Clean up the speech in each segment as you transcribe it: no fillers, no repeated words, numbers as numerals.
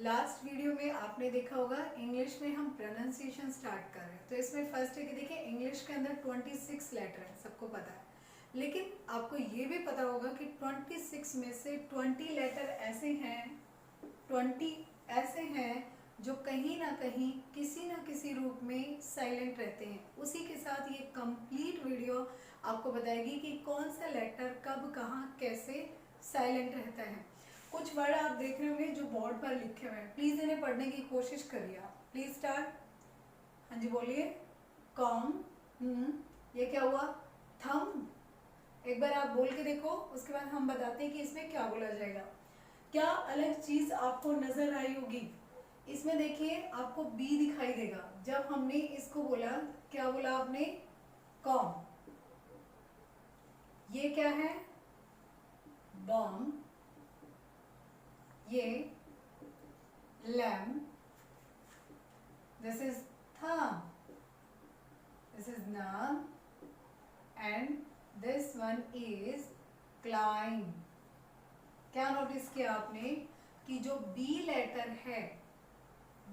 Last video में आपने देखा होगा इंग्लिश में हम प्रोनाउंसिएशन स्टार्ट कर रहे हैं। तो इसमें फर्स्ट है कि देखिए इंग्लिश के अंदर 26 लेटर है, सबको पता है। लेकिन आपको ये भी पता होगा कि 26 में से 20 लेटर ऐसे हैं, 20 ऐसे हैं जो कहीं ना कहीं किसी ना किसी रूप में साइलेंट रहते हैं। उसी के साथ ये कंप्लीट वीडियो आपको बताएगी कि कौन सा लेटर कब कहाँ कैसे साइलेंट रहता है। कुछ वर्ड आप देख रहे होंगे जो बोर्ड पर लिखे हुए हैं, प्लीज इन्हें पढ़ने की कोशिश करिए आप। Please start. हाँ जी बोलिए। कॉम। ये क्या हुआ? थम। एक बार आप बोल के देखो, उसके बाद हम बताते हैं कि इसमें क्या बोला जाएगा। क्या अलग चीज आपको नजर आई होगी? इसमें देखिए आपको बी दिखाई देगा। जब हमने इसको बोला, क्या बोला आपने? कॉम। ये क्या है? बॉम्ब। ये lamb, this is thumb, this is nub, and this one is climb. क्या नोटिस किया आपने कि जो बी लेटर है,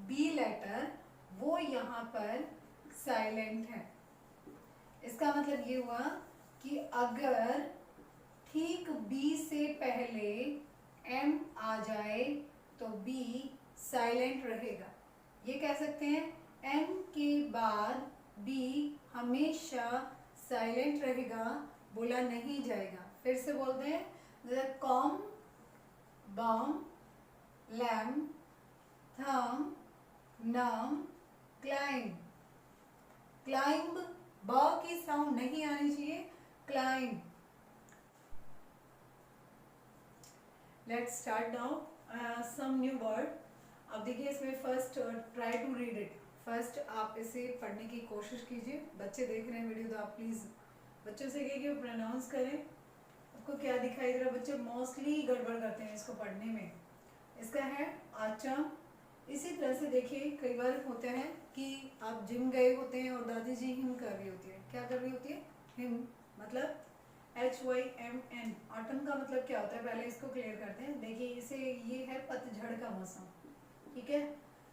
बी लेटर वो यहाँ पर साइलेंट है। इसका मतलब ये हुआ कि अगर ठीक बी से पहले एम आ जाए तो बी साइलेंट रहेगा। ये कह सकते हैं एम के बाद बी हमेशा साइलेंट रहेगा, बोला नहीं जाएगा। फिर से बोलते हैं कॉम, बॉम, लैम, थम, नम, क्लाइंब। क्लाइंब ब की साउंड नहीं आनी चाहिए, climb. Let's start now some new word. अब देखिए इसमें first try to read it. First आप इसे पढ़ने की कोशिश कीजिए। बच्चे देख रहे हैं वीडियो तो आप प्लीज बच्चों से कहिए कि वो प्रोनाउंस करें। आपको क्या दिखाई दे रहा है? बच्चे मोस्टली गड़बड़ करते हैं इसको पढ़ने में। इसका है आचम। इसी तरह से देखिए कई बार होता है कि आप जिम गए होते हैं और दादी जी हिम कर रही होती है। क्या कर रही होती है? हिम। मतलब HYMN। ऑटम का मतलब क्या होता है, पहले इसको क्लियर करते हैं। देखिए इसे, ये है पतझड़ का मौसम, ठीक है।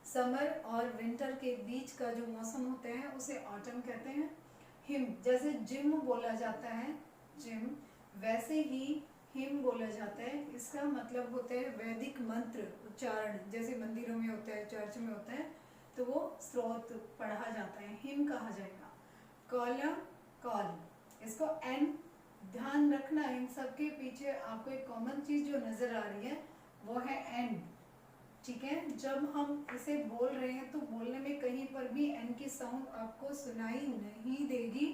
समर और विंटर के बीच का जो मौसम होता है उसे ऑटम कहते हैं। हिम, जैसे जिम बोला जाता है जिम, वैसे ही हिम बोला जाता है। इसका मतलब होता है वैदिक मंत्र उच्चारण, जैसे मंदिरों में होता है, चर्च में होता है, तो वो स्रोत पढ़ा जाता है, हिम कहा जाएगा। कॉलम, कॉल, इसको एन। ध्यान रखना इन सबके पीछे आपको एक कॉमन चीज जो नजर आ रही है वो है एन, ठीक है। जब हम इसे बोल रहे हैं तो बोलने में कहीं पर भी एन की साउंड आपको सुनाई नहीं देगी।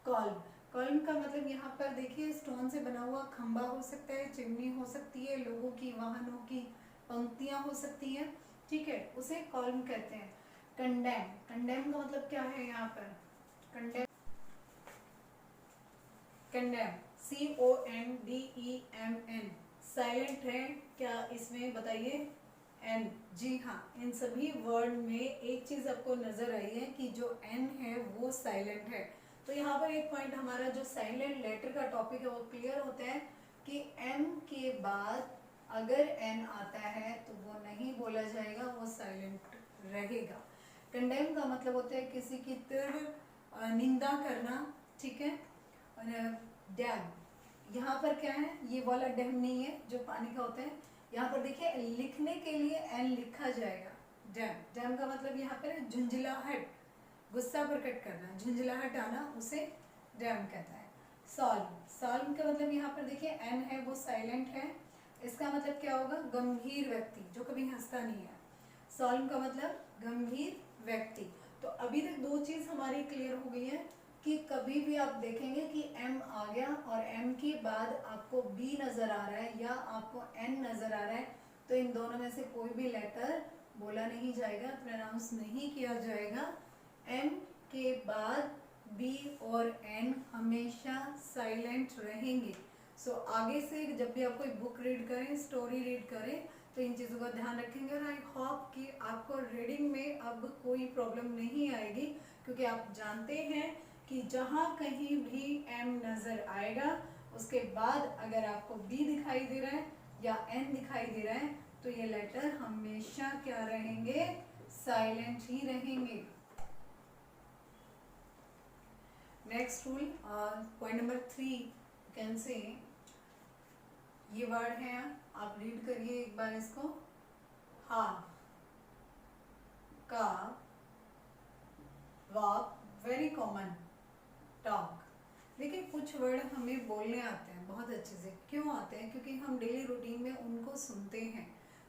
कॉल्म। कॉल्म का मतलब यहाँ पर देखिए स्टोन से बना हुआ खंबा हो सकता है, चिमनी हो सकती है, लोगों की, वाहनों की पंक्तियां हो सकती हैं, ठीक है, उसे कॉल्म कहते हैं। कंडेम। कंडेम का मतलब क्या है यहाँ पर? Condemn, condemn, CONDEMN। साइलेंट है क्या इसमें? बताइए। एन। जी हाँ, इन सभी वर्ड में एक चीज आपको नजर आई है कि जो एन है वो साइलेंट है। तो यहाँ पर एक पॉइंट हमारा जो साइलेंट लेटर का टॉपिक है वो क्लियर होता है कि एम के बाद अगर एन आता है तो वो नहीं बोला जाएगा, वो साइलेंट रहेगा। कंडेम का मतलब होता है किसी की तीव्र निंदा करना, ठीक है। डैम, यहाँ पर क्या है? ये वाला डैम नहीं है जो पानी का होता है। यहाँ पर देखिए लिखने के लिए एन लिखा जाएगा। डैम, डैम का मतलब यहाँ पर झुंझलाहट, गुस्सा प्रकट करना, झुंझलाहट आना, उसे डैम कहता है। सॉल्व, सॉल्व का मतलब यहाँ पर देखिए एन है वो साइलेंट है। इसका मतलब क्या होगा? गंभीर व्यक्ति जो कभी हंसता नहीं है। सॉल्व का मतलब गंभीर व्यक्ति। तो अभी तक दो चीज हमारी क्लियर हो गई है कि कभी भी आप देखेंगे कि एम आ गया और एम के बाद आपको बी नजर आ रहा है या आपको एन नजर आ रहा है, तो इन दोनों में से कोई भी लेटर बोला नहीं जाएगा, प्रोनाउंस नहीं किया जाएगा। एम के बाद बी और एन हमेशा साइलेंट रहेंगे। सो आगे से जब भी आप कोई बुक रीड करें, स्टोरी रीड करें, तो इन चीज़ों का ध्यान रखेंगे। और आई होप कि आपको रीडिंग में अब कोई प्रॉब्लम नहीं आएगी, क्योंकि आप जानते हैं कि जहाँ कहीं भी एम नज़र आएगा उसके बाद अगर आपको बी दिखाई दे रहा है या एन दिखाई दे रहा है तो ये लेटर हमेशा क्या रहेंगे, साइलेंट ही रहेंगे। Next rule, point number 3 can say, ये वर्ड है, आप रीड करिए एक बार इसको। हा, का, वॉक, वेरी कॉमन, टॉक। देखिए कुछ वर्ड हमें बोलने आते हैं बहुत अच्छे से। क्यों आते हैं? क्योंकि हम डेली रूटीन में उनको सुनते हैं,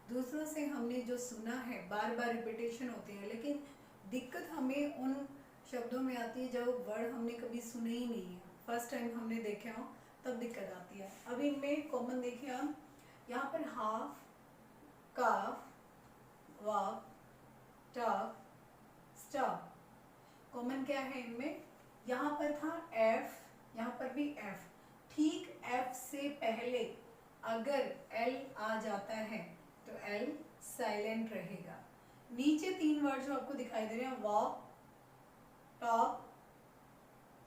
दूसरों से हमने जो सुना है, बार बार रिपीटेशन होती है। लेकिन दिक्कत हमें उन शब्दों में आती है जब वर्ड हमने कभी सुने ही नहीं है, फर्स्ट टाइम हमने देखे हो तब दिक्कत आती है। अब इनमें कॉमन देखिए आप, यहाँ पर हाफ, काफ, वॉक, टॉक, स्टॉप। कॉमन क्या है इनमें? यहाँ पर था एफ, यहाँ पर भी एफ। ठीक एफ से पहले अगर एल आ जाता है तो एल साइलेंट रहेगा। नीचे 3 वर्ड जो आपको दिखाई दे रहे हैं, वॉक, टॉक,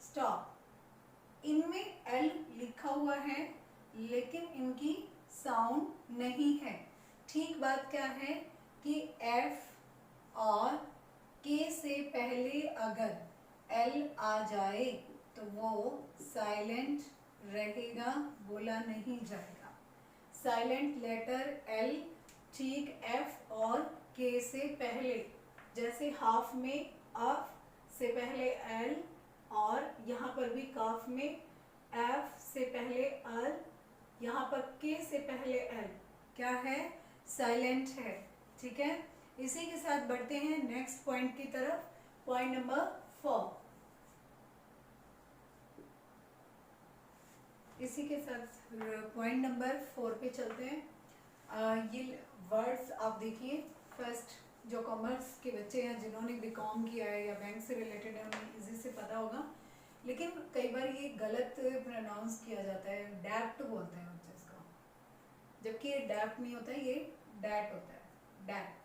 स्टॉप, इनमें एल लिखा हुआ है लेकिन इनकी साउंड नहीं है। ठीक बात क्या है कि एफ और के से पहले अगर एल आ जाए तो वो साइलेंट रहेगा, बोला नहीं जाएगा। साइलेंट लेटर एल ठीक एफ और के से पहले, जैसे हाफ में अफ से पहले एल, और यहाँ पर भी काफ में एफ से पहले एल, यहाँ पर के से पहले एल क्या है, साइलेंट है। ठीक है, इसी के साथ बढ़ते हैं नेक्स्ट पॉइंट की तरफ, पॉइंट नंबर 4। इसी के साथ पॉइंट नंबर 4 पे चलते हैं। ये वर्ड्स आप देखिए, फर्स्ट जो कॉमर्स के बच्चे हैं जिन्होंने बीकॉम किया है या बैंक से रिलेटेड है उन्हें इजी से पता होगा, लेकिन कई बार ये गलत प्रोनाउंस किया जाता है, डैप्ट बोलते हैं बच्चे इसको, जबकि ये डैप्ट नहीं होता है, ये डैट होता है, डैट,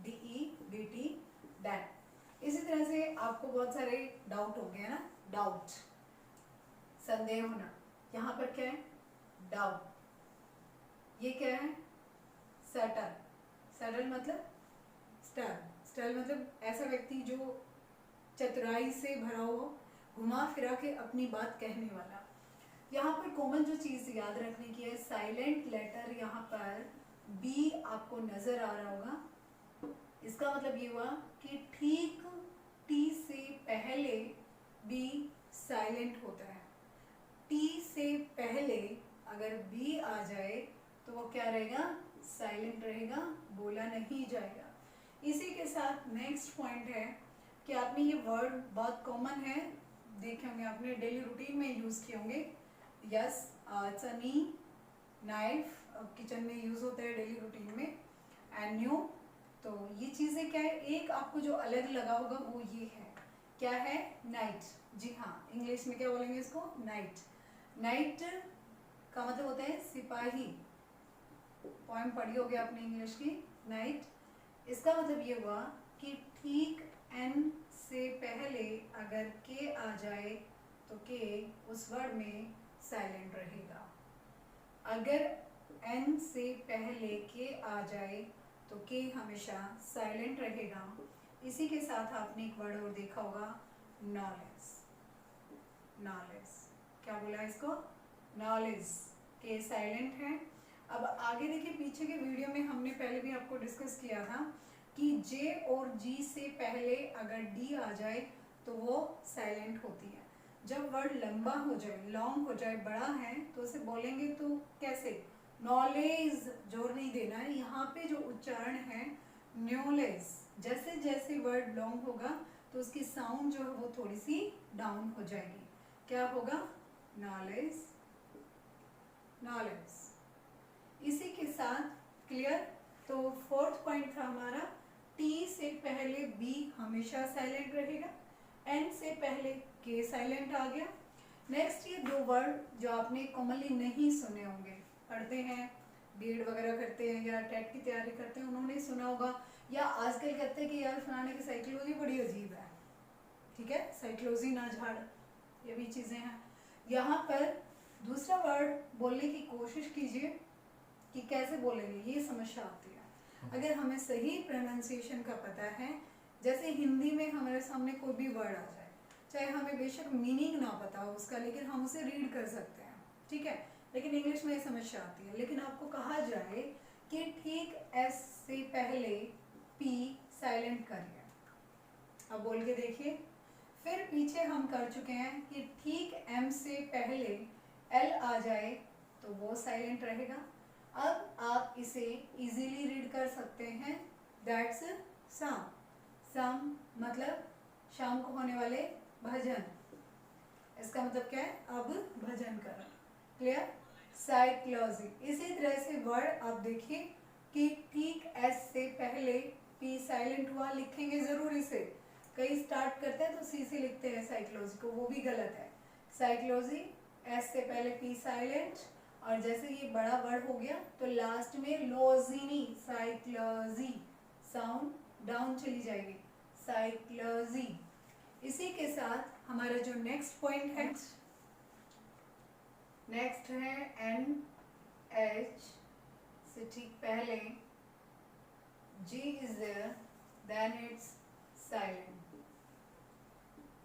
DEBT, डैट। इसी तरह से आपको बहुत सारे डाउट हो गए ना, डाउट, संदेह होना, यहाँ पर क्या है, डाउट। ये क्या है, सटल, सटल मतलब स्टल, स्टल मतलब ऐसा व्यक्ति जो चतुराई से भरा हो, घुमा फिरा के अपनी बात कहने वाला। यहाँ पर कॉमन जो चीज़ याद रखने की है, साइलेंट लेटर यहाँ पर बी आपको नजर आ रहा होगा। इसका मतलब ये हुआ कि ठीक टी से पहले बी साइलेंट होता है। टी से पहले अगर बी आ जाए तो वो क्या रहेगा, साइलेंट रहेगा, बोला नहीं जाएगा। इसी के साथ नेक्स्ट पॉइंट है कि आपने ये वर्ड बहुत कॉमन है, देखे होंगे आपने, डेली रूटीन में यूज़ किए होंगे। यस, चनी, नाइफ किचन में यूज़ होता है डेली रूटीन में, एंड न्यू। तो ये चीज़ें क्या है, एक आपको जो अलग लगा होगा वो ये है, क्या है, नाइट। जी हाँ, इंग्लिश में क्या बोलेंगे इसको, नाइट। नाइट का मतलब होता है सिपाही, पोएम पढ़ी होगी आपने इंग्लिश की, नाइट। इसका मतलब ये हुआ कि ठीक एन से पहले अगर के आ जाए तो के उस वर्ड में साइलेंट रहेगा। अगर एन से पहले के आ जाए तो के हमेशा साइलेंट रहेगा। इसी के साथ आपने एक वर्ड और देखा होगा, नॉलेज। नॉलेज क्या बोला इसको, नॉलेज, के साइलेंट है। अब आगे देखिए, पीछे के वीडियो में हमने पहले भी आपको डिस्कस किया था कि जे और जी से पहले अगर डी आ जाए तो वो साइलेंट होती है। जब वर्ड लंबा हो जाए, लॉन्ग हो जाए, बड़ा है, तो उसे बोलेंगे तो कैसे, नॉलेज, जोर नहीं देना है, यहाँ पे जो उच्चारण है न्यूलेज। जैसे जैसे वर्ड लॉन्ग होगा तो उसकी साउंड जो है वो थोड़ी सी डाउन हो जाएगी, क्या होगा, नॉलेज, नॉलेज। इसी के साथ क्लियर। तो 4th पॉइंट था हमारा, टी से पहले बी हमेशा साइलेंट रहेगा, एन से पहले के साइलेंट आ गया। नेक्स्ट ये 2 वर्ड जो आपने कॉमनली नहीं सुने होंगे, पढ़ते हैं, बीएड वगैरह करते हैं या टेट की तैयारी करते हैं, उन्होंने सुना होगा, या आजकल कहते हैं कि यार फलाने की साइकोलॉजी बड़ी अजीब है। ठीक है, साइकोलॉजी ना झाड़, ये भी चीज़ें हैं। यहाँ पर दूसरा वर्ड बोलने की कोशिश कीजिए, कि कैसे बोलेंगे, ये समस्या आती है। अगर हमें सही प्रोनाउंसिएशन का पता है, जैसे हिंदी में हमारे सामने कोई भी वर्ड आ जाए, चाहे हमें बेशक मीनिंग ना पता हो उसका, लेकिन हम उसे रीड कर सकते हैं, ठीक है। लेकिन इंग्लिश में ये समस्या आती है। लेकिन आपको कहा जाए कि ठीक एस से पहले पी साइलेंट करिए, अब बोल के देखिए। फिर पीछे हम कर चुके हैं कि ठीक एम से पहले एल आ जाए तो वो साइलेंट रहेगा। अब आप इसे इजीली रीड कर सकते हैं, दैट्स सम। सम मतलब शाम को होने वाले भजन, इसका मतलब क्या है, अब भजन करना, क्लियर। साइक्लोजी, इसी तरह से वर्ड आप देखिए कि ठीक एस से पहले पी साइलेंट हुआ, लिखेंगे जरूर इसे। कई स्टार्ट करते हैं तो सी से लिखते हैं साइक्लोजी को, वो भी गलत है। साइक्लोजी, एस से पहले पी साइलेंट, और जैसे ये बड़ा वर्ड हो गया तो लास्ट में लोजिनी, साइक्लोजी साउंड डाउन चली जाएगी, साइक्लोजी। इसी के साथ हमारा जो नेक्स्ट पॉइंट है, नेक्स्ट है एन एच से ठीक पहले G is there, then it's silent.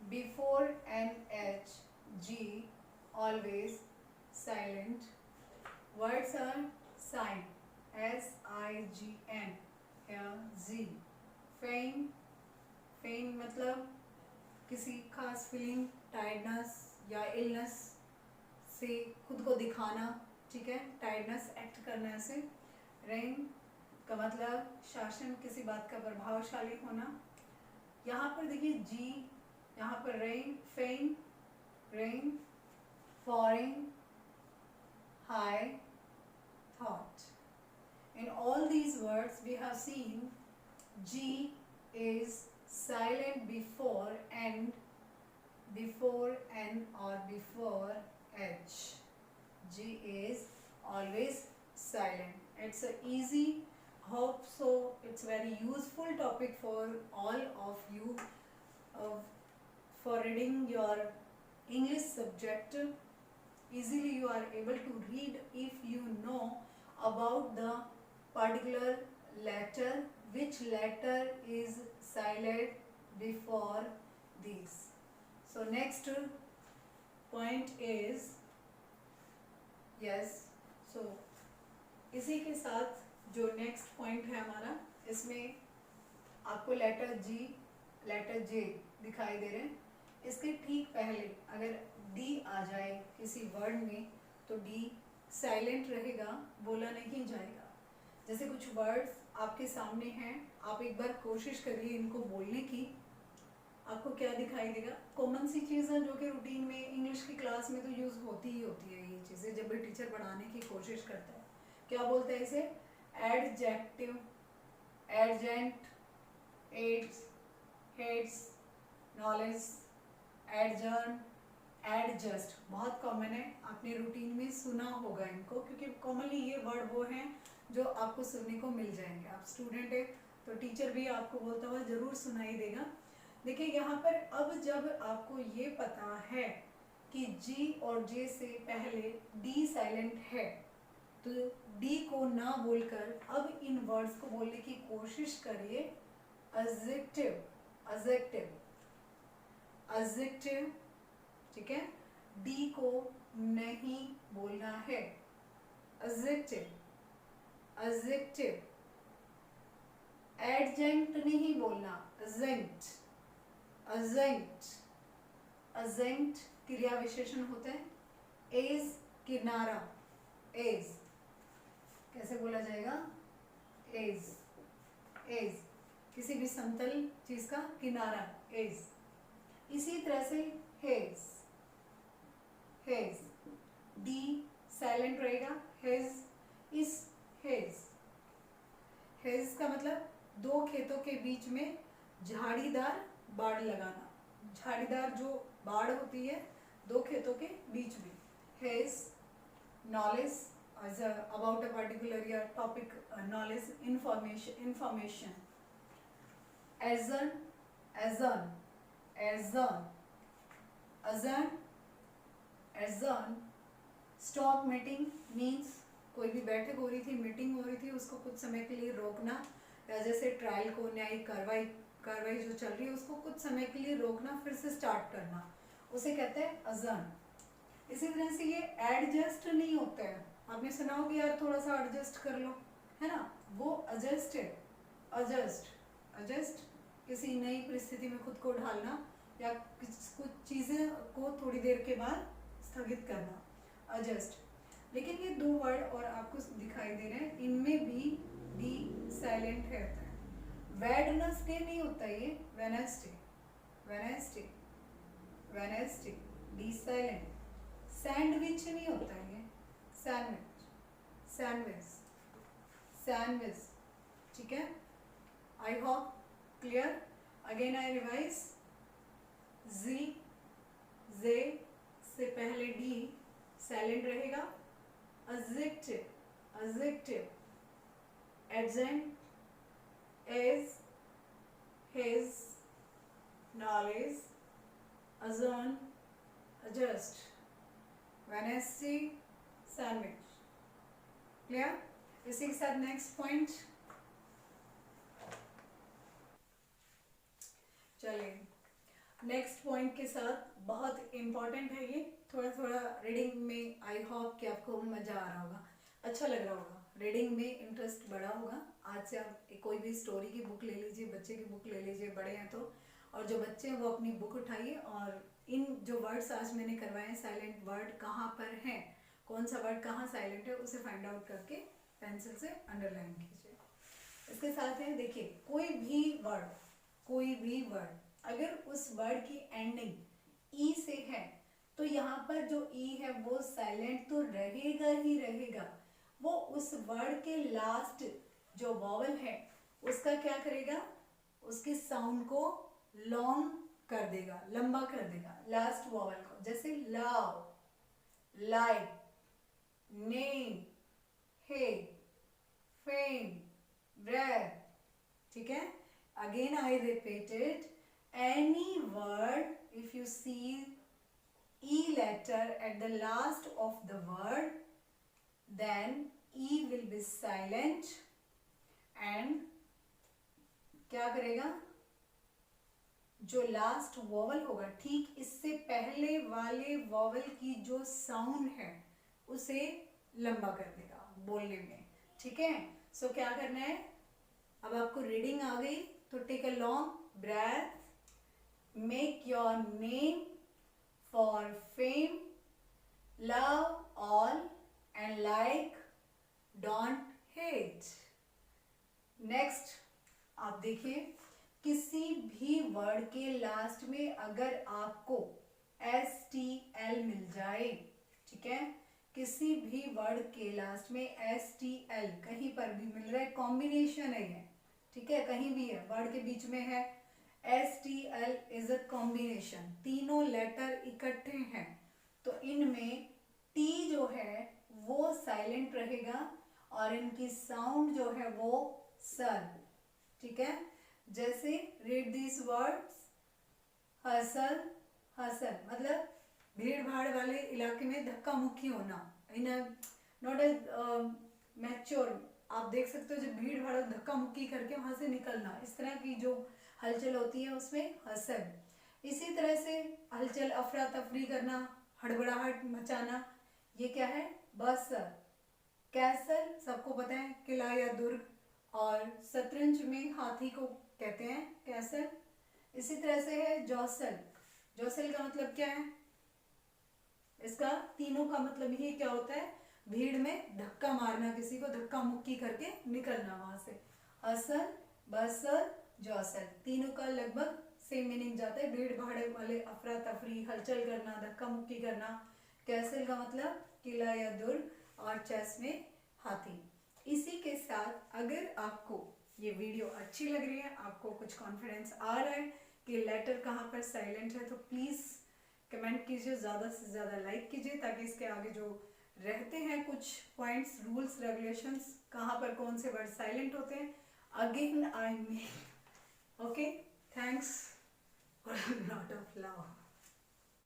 Before N H G always silent. Words are sign, SIGN, here Z. Feign, feign मतलब किसी खास फीलिंग, टायर्डनेस या इलनेस से खुद को दिखाना, ठीक है, टायर्डनेस एक्ट करने से। रेन का मतलब शासन, किसी बात का प्रभावशाली होना। यहाँ पर देखिए जी, यहाँ पर rain, fan, rain, foreign, high, thought. In all these words we have seen G is silent before and, before N or before H. G is always silent. It's a easy, hope so it's very useful topic for all of you for reading your English subject. Easily you are able to read if you know about the particular letter, which letter is silent before these. So next point is, yes, so इसी के साथ जो next point है हमारा, इसमें आपको letter जी, letter जे दिखाई दे रहे हैं। इसके ठीक पहले अगर डी आ जाए किसी वर्ड में तो डी साइलेंट रहेगा, बोला नहीं जाएगा। जैसे कुछ वर्ड्स आपके सामने हैं, आप एक बार कोशिश करिए इनको बोलने की, आपको क्या दिखाई देगा। कॉमन सी चीज़ है जो कि रूटीन में इंग्लिश की क्लास में तो यूज़ होती ही होती है ये चीज़ें, जब भी टीचर पढ़ाने की कोशिश करता है। क्या बोलते हैं इसे, adjective, adjacent, edges, hedges, knowledge, adjourn, adjust, बहुत कॉमन है, आपने रूटीन में सुना होगा इनको, क्योंकि कॉमनली ये वर्ड वो हैं जो आपको सुनने को मिल जाएंगे। आप स्टूडेंट है तो टीचर भी आपको बोलता हुआ जरूर सुनाई देगा। देखिए यहाँ पर अब जब आपको ये पता है कि जी और जे से पहले डी साइलेंट है, तो डी को ना बोलकर अब इन वर्ड्स को बोलने की कोशिश करिए। एडजेक्टिव, एडजेक्टिव, एडजेक्टिव, ठीक है, डी को नहीं बोलना है। एडजेक्टिव, एडजेक्टिव, एडजेंट नहीं बोलना, एडजेंट, एडजेंट, एडजेंट क्रिया विशेषण होते हैं। एज किनारा, एज कैसे बोला जाएगा, एज, एज किसी भी समतल चीज का किनारा, एज। इसी तरह से हेज, हेज, डी साइलेंट रहेगा, हेज, इस हेज। हेज का मतलब दो खेतों के बीच में झाड़ीदार बाड़ लगाना, झाड़ीदार जो बाड़ होती है दो खेतों के बीच में। Hedge, knowledge about a particular topic, knowledge, information. Azan, azan, azan, azan, azan, stop meeting means कोई भी बैठक हो रही थी, मीटिंग हो रही थी, उसको कुछ समय के लिए रोकना, या जैसे ट्रायल को, न्यायिक कार्रवाई जो चल रही है उसको कुछ समय के लिए रोकना, फिर से स्टार्ट करना, उसे कहते हैं अजर्न। इसी तरह से ये एडजस्ट नहीं होता है, आपने सुना हो कि यार थोड़ा सा एडजस्ट कर लो, है ना, वो एडजस्ट है। एडजस्ट किसी नई परिस्थिति में खुद को ढालना, या कुछ चीज़ें को थोड़ी देर के बाद स्थगित करना, एडजस्ट। लेकिन ये दो वर्ड और आपको दिखाई दे रहे हैं, इनमें भी डी साइलेंट है। वेडनेसडे नहीं होता ये, Wednesday, Wednesday, Wednesday, D silent. Sandwich नहीं होता ये, सैंडविच, सैंडविच, सैंडविच, ठीक है। I hope clear. Again I revise, G, J से पहले डी साइलेंट रहेगा, adjective, adjective, adjunct, is, his, knowledge, assume, adjust, Wednesday, sandwich. Clear? इसी के साथ नेक्स्ट पॉइंट चलिए, नेक्स्ट पॉइंट के साथ बहुत इम्पॉर्टेंट है ये, थोड़ा थोड़ा रीडिंग में आई होप कि आपको मज़ा आ रहा होगा, अच्छा लग रहा होगा, रीडिंग में इंटरेस्ट बढ़ा होगा। आज से आप कोई भी स्टोरी की बुक ले लीजिए, बच्चे की बुक ले लीजिए, बड़े हैं तो, और जो बच्चे हैं वो अपनी बुक उठाइए और इन जो वर्ड्स आज मैंने करवाए हैं, साइलेंट वर्ड कहाँ पर हैं, कौन सा वर्ड कहाँ साइलेंट है, उसे फाइंड आउट करके पेंसिल से अंडरलाइन कीजिए। इसके साथ है, देखिए कोई भी वर्ड अगर उस वर्ड की एंडिंग ई से है तो यहाँ पर जो ई है वो साइलेंट तो रहेगा ही रहेगा, वो उस वर्ड के लास्ट जो वॉवल है उसका क्या करेगा, उसके साउंड को लॉन्ग कर देगा, लंबा कर देगा लास्ट वॉवल को। जैसे love, like, name, hate, fame, breath, ठीक है। Again I repeated, any word if you see E letter at the last of the word then E will be silent and क्या करेगा, जो लास्ट वॉवल होगा ठीक इससे पहले वाले वॉवल की जो साउंड है उसे लंबा कर देगा बोलने में, ठीक है। सो क्या करना है, अब आपको रीडिंग आ गई तो take a long breath, make your name for fame, love all and like, don't hate. next आप देखिए, किसी भी वर्ड के लास्ट में अगर आपको STL मिल जाए, ठीक है, किसी भी वर्ड के लास्ट में STL कहीं पर भी मिल रहा है, कॉम्बिनेशन है ये, ठीक है, कहीं भी है वर्ड के बीच में है, STL इज अ कॉम्बिनेशन, तीनों लेटर इकट्ठे हैं तो इनमें T जो है वो साइलेंट रहेगा और इनकी साउंड जो है वो सर, ठीक है। जैसे read this words, hustle, hustle मतलब भीड़ भाड़ वाले इलाके में धक्का मुक्की होना, इन नॉट ए मैच्योर, आप देख सकते हो जब भीड़ भाड़ धक्का मुक्की करके वहां से निकलना, इस तरह की जो हलचल होती है उसमें हसल। इसी तरह से हलचल, अफरा तफरी करना, हड़बड़ाहट मचाना, ये क्या है, बसर। कैसल सबको पता है, किला या दुर्ग, और शतरंज में हाथी को कहते हैं कैसल। इसी तरह से है जौसल, जौसल का मतलब क्या है, इसका तीनों का मतलब ये क्या होता है, भीड़ में धक्का मारना, किसी को धक्का मुक्की करके निकलना वहां से। हसल, बसर, जौसल, तीनों का लगभग सेम मीनिंग जाता है, भीड़ भाड़ वाले, अफरा तफरी, हलचल करना, धक्का मुक्की करना। कैसल का मतलब किला या दुर्ग, और चेस में हाथी। इसी के साथ अगर आपको ये वीडियो अच्छी लग रही है, आपको कुछ कॉन्फिडेंस आ रहा है कि लेटर कहाँ पर साइलेंट है, तो प्लीज़ कमेंट कीजिए, ज़्यादा से ज़्यादा लाइक कीजिए, ताकि इसके आगे जो रहते हैं कुछ पॉइंट्स, रूल्स, रेगुलेशंस, कहाँ पर कौन से वर्ड साइलेंट होते हैं, again I may, okay, thanks for lot of love.